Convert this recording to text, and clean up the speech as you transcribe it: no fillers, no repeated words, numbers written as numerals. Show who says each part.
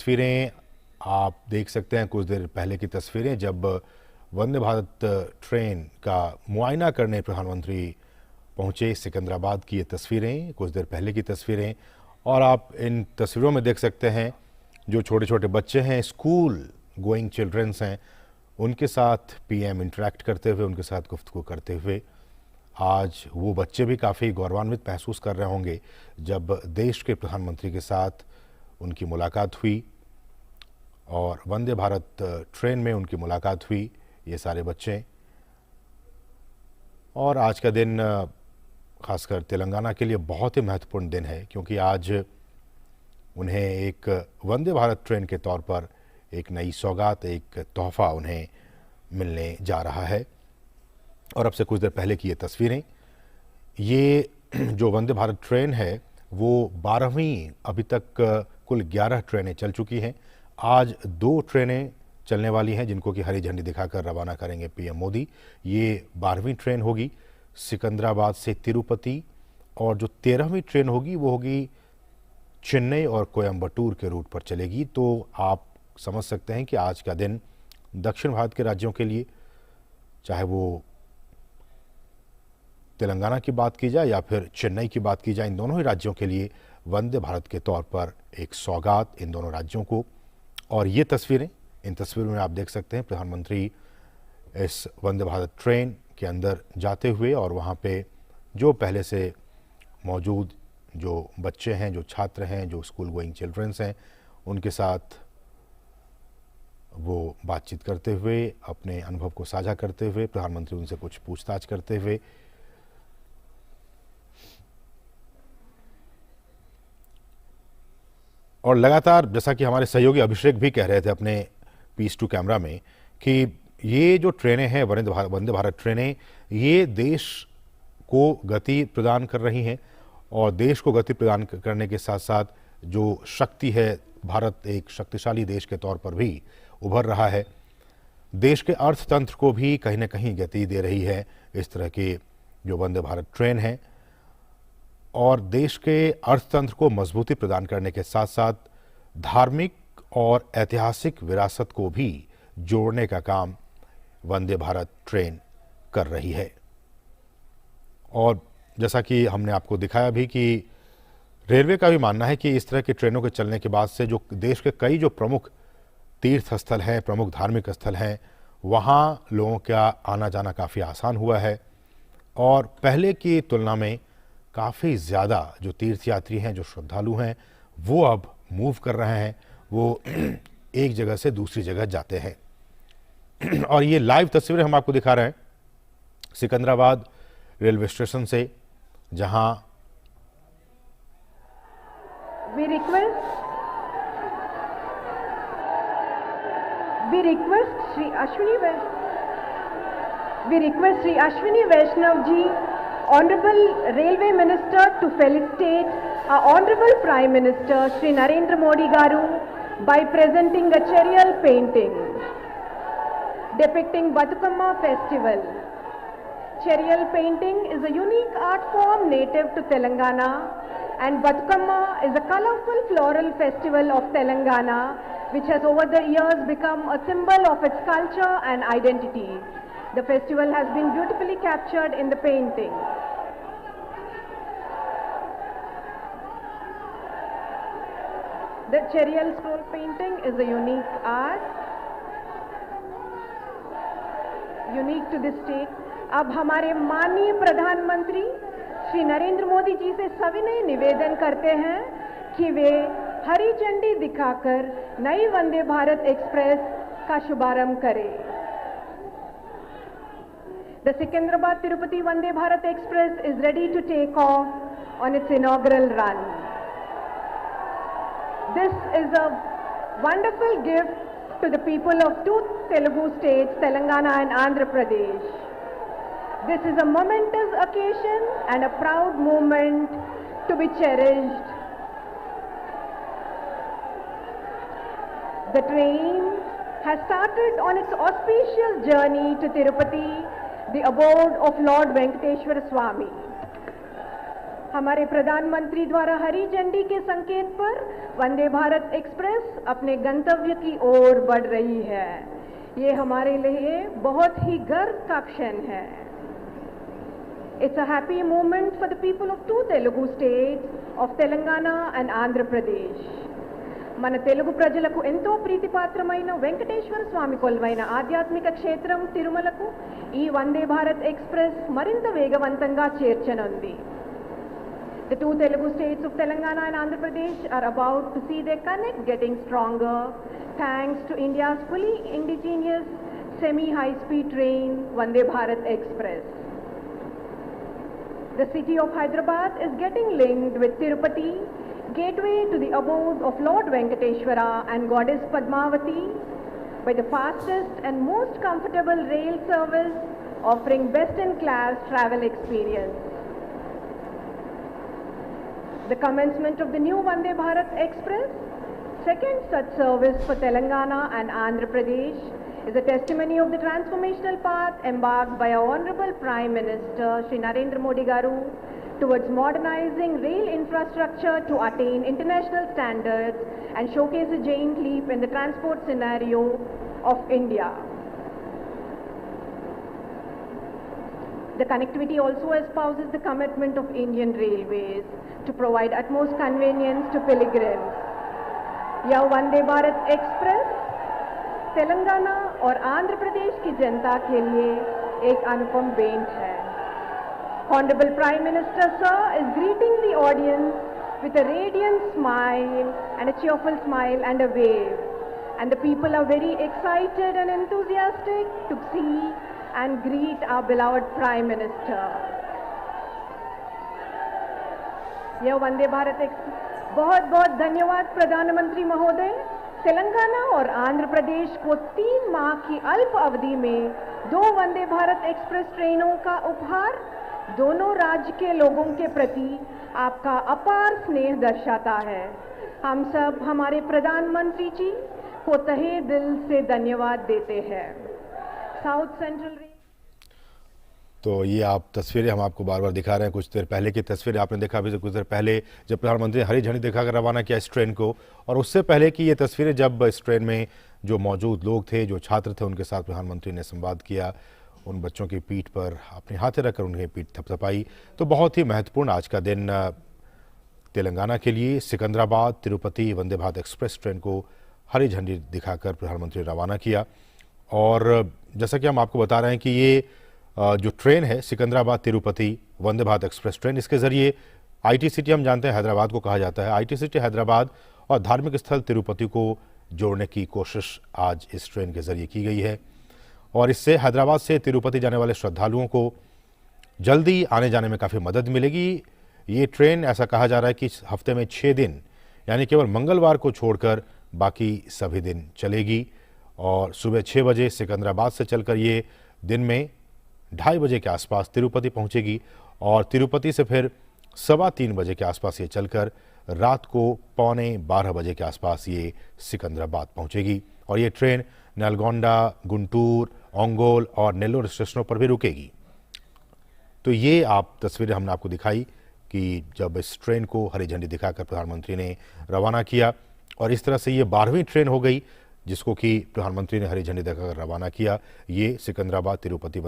Speaker 1: तस्वीरें आप देख सकते हैं, कुछ देर पहले की तस्वीरें जब वंदे भारत ट्रेन का मुआयना करने प्रधानमंत्री पहुंचे सिकंदराबाद की ये तस्वीरें, कुछ देर पहले की तस्वीरें। और आप इन तस्वीरों में देख सकते हैं जो छोटे छोटे बच्चे हैं, स्कूल गोइंग चिल्ड्रंस हैं, उनके साथ पीएम इंटरेक्ट करते हुए, उनके साथ गुफ्तगू करते हुए। आज वो बच्चे भी काफ़ी गौरवान्वित महसूस कर रहे होंगे जब देश के प्रधानमंत्री के साथ उनकी मुलाकात हुई और वंदे भारत ट्रेन में उनकी मुलाकात हुई, ये सारे बच्चे। और आज का दिन खासकर तेलंगाना के लिए बहुत ही महत्वपूर्ण दिन है, क्योंकि आज उन्हें एक वंदे भारत ट्रेन के तौर पर एक नई सौगात, एक तोहफा उन्हें मिलने जा रहा है। और अब से कुछ देर पहले की ये तस्वीरें, ये जो वंदे भारत ट्रेन है वो 12वीं, अभी तक कुल 11 ट्रेनें चल चुकी हैं। आज 2 ट्रेनें चलने वाली हैं जिनको कि हरी झंडी दिखाकर रवाना करेंगे पीएम मोदी। ये 12वीं ट्रेन होगी सिकंदराबाद से तिरुपति, और जो 13वीं ट्रेन होगी वो होगी चेन्नई और कोयम्बटूर के रूट पर चलेगी। तो आप समझ सकते हैं कि आज का दिन दक्षिण भारत के राज्यों के लिए, चाहे वो तेलंगाना की बात की जाए या फिर चेन्नई की बात की जाए, इन दोनों ही राज्यों के लिए वंदे भारत के तौर पर एक सौगात इन दोनों राज्यों को। और ये तस्वीरें, इन तस्वीरों में आप देख सकते हैं प्रधानमंत्री इस वंदे भारत ट्रेन के अंदर जाते हुए, और वहाँ पे जो पहले से मौजूद जो बच्चे हैं, जो छात्र हैं, जो स्कूल गोइंग चिल्ड्रंस हैं, उनके साथ वो बातचीत करते हुए, अपने अनुभव को साझा करते हुए, प्रधानमंत्री उनसे कुछ पूछताछ करते हुए। और लगातार, जैसा कि हमारे सहयोगी अभिषेक भी कह रहे थे अपने पीस टू कैमरा में, कि ये जो ट्रेनें हैं वंदे भारत ट्रेनें, ये देश को गति प्रदान कर रही हैं, और देश को गति प्रदान करने के साथ साथ जो शक्ति है, भारत एक शक्तिशाली देश के तौर पर भी उभर रहा है। देश के अर्थतंत्र को भी कहीं ना कहीं गति दे रही है इस तरह की जो वंदे भारत ट्रेन है, और देश के अर्थतंत्र को मजबूती प्रदान करने के साथ साथ धार्मिक और ऐतिहासिक विरासत को भी जोड़ने का काम वंदे भारत ट्रेन कर रही है। और जैसा कि हमने आपको दिखाया भी कि रेलवे का भी मानना है कि इस तरह की ट्रेनों के चलने के बाद से जो देश के कई जो प्रमुख तीर्थ स्थल हैं, प्रमुख धार्मिक स्थल हैं, वहाँ लोगों का आना जाना काफ़ी आसान हुआ है, और पहले की तुलना में काफ़ी ज़्यादा जो तीर्थयात्री हैं, जो श्रद्धालु हैं, वो अब मूव कर रहे हैं, वो एक जगह से दूसरी जगह जाते हैं। और ये लाइव तस्वीरें हम आपको दिखा रहे हैं सिकंदराबाद रेलवे स्टेशन से, जहां
Speaker 2: We request Shri Ashwini Vaishnav ji, Honorable Railway Minister, to felicitate our Honorable Prime Minister Shri Narendra Modi Garu by presenting a charial painting depicting Bathukamma festival. Charial painting is a unique art form native to Telangana, and Bathukamma is a colorful floral festival of Telangana which has over the years become a symbol of its culture and identity. The festival has been beautifully captured in the painting. The charial scroll painting is a unique art, unique to this state. अब हमारे माननीय प्रधानमंत्री श्री नरेंद्र मोदी जी से सविनय निवेदन करते हैं कि वे हरी झंडी दिखाकर नई वंदे भारत एक्सप्रेस का शुभारंभ करें। The Secunderabad Tirupati Vande Bharat Express is ready to take off on its inaugural run. This is a wonderful gift to the people of two Telugu states, Telangana and Andhra Pradesh. This is a momentous occasion and a proud moment to be cherished. The train has started on its auspicious journey to Tirupati, the abode of Lord Venkateshwara Swami. हमारे प्रधानमंत्री द्वारा हरी झंडी के संकेत पर Vande Bharat express अपने गंतव्य की ओर बढ़ रही है। ये हमारे लिए बहुत ही गर्व का क्षण है। It's a happy moment for the people of two Telugu states of Telangana and Andhra Pradesh. మన తెలుగు ప్రజలకు ఎంతో ప్రీతిపాత్రమైన వెంకటేశ్వర స్వామి కొలువైన ఆధ్యాత్మిక క్షేత్రం తిరుమలకు ఈ వందే భారత్ ఎక్స్ప్రెస్ మరింత వేగవంతంగా చేర్చనుంది. The two Telugu states of Telangana and Andhra Pradesh are about to see their connect getting stronger thanks to India's fully indigenous semi-high-speed train Vande Bharat Express. The city of Hyderabad is getting linked with Tirupati, gateway to the abode of Lord Venkateshwara and Goddess Padmavati, by the fastest and most comfortable rail service offering best-in-class travel experience. The commencement of the new Vande Bharat Express, second such service for Telangana and Andhra Pradesh, is a testimony of the transformational path embarked by our Honorable Prime Minister Shri Narendra Modi Garu towards modernizing rail infrastructure to attain international standards and showcase a giant leap in the transport scenario of India. The connectivity also espouses the commitment of Indian Railways to provide utmost convenience to pilgrims. यह Vande Bharat express Telangana और आंध्र प्रदेश की जनता के लिए एक अनुपम भेंट है. Honorable Prime Minister Sir is greeting the audience with a radiant smile and a cheerful smile and a wave. And the people are very excited and enthusiastic to see and greet our beloved Prime Minister. यह Vande Bharat express बहुत बहुत धन्यवाद प्रधानमंत्री महोदय. तेलंगाना और आंध्र प्रदेश को 3 माह की अल्प अवधि में 2 वंदे भारत एक्सप्रेस ट्रेनों का उपहार दोनों राज्य के लोगों के प्रति आपका अपार स्नेह दर्शाता है. हम सब हमारे प्रधानमंत्री जी को तहे दिल से धन्यवाद देते हैं. South central rail.
Speaker 1: तो ये आप तस्वीरें हम आपको बार बार दिखा रहे हैं. कुछ देर पहले की तस्वीरें आपने देखा अभी से कुछ देर पहले जब प्रधानमंत्री ने हरी झंडी दिखाकर रवाना किया इस ट्रेन को, और उससे पहले की ये तस्वीरें जब इस ट्रेन में जो मौजूद लोग थे, जो छात्र थे, उनके साथ प्रधानमंत्री ने संवाद किया, उन बच्चों की पीठ पर अपने हाथें रखकर उन्हें पीठ थपथपाई. तो बहुत ही महत्वपूर्ण आज का दिन तेलंगाना के लिए. सिकंदराबाद तिरुपति वंदे भारत एक्सप्रेस ट्रेन को हरी झंडी दिखाकर प्रधानमंत्री ने रवाना किया. और जैसा कि हम आपको बता रहे हैं कि ये जो ट्रेन है सिकंदराबाद तिरुपति वंदे भारत एक्सप्रेस ट्रेन, इसके ज़रिए IT सिटी हम जानते हैं हैदराबाद को कहा जाता है, IT सिटी हैदराबाद और धार्मिक स्थल तिरुपति को जोड़ने की कोशिश आज इस ट्रेन के ज़रिए की गई है. और इससे हैदराबाद से तिरुपति जाने वाले श्रद्धालुओं को जल्दी आने जाने में काफ़ी मदद मिलेगी. ये ट्रेन ऐसा कहा जा रहा है कि हफ्ते में 6 दिन यानी केवल मंगलवार को छोड़कर बाकी सभी दिन चलेगी. और सुबह 6 बजे सिकंदराबाद से चलकर ये दिन में 2:30 बजे के आसपास तिरुपति पहुंचेगी और तिरुपति से फिर 3:15 बजे के आसपास ये चलकर रात को 11:45 बजे के आसपास ये सिकंदराबाद पहुंचेगी. और ये ट्रेन नलगोंडा, गुंटूर, ओंगोल और नेल्लोर स्टेशनों पर भी रुकेगी. तो ये आप तस्वीरें हमने आपको दिखाई कि जब इस ट्रेन को हरी झंडी दिखाकर प्रधानमंत्री ने रवाना किया, और इस तरह से ये 12वीं ट्रेन हो गई जिसको कि प्रधानमंत्री ने हरी झंडी दिखाकर रवाना किया. ये सिकंदराबाद तिरुपति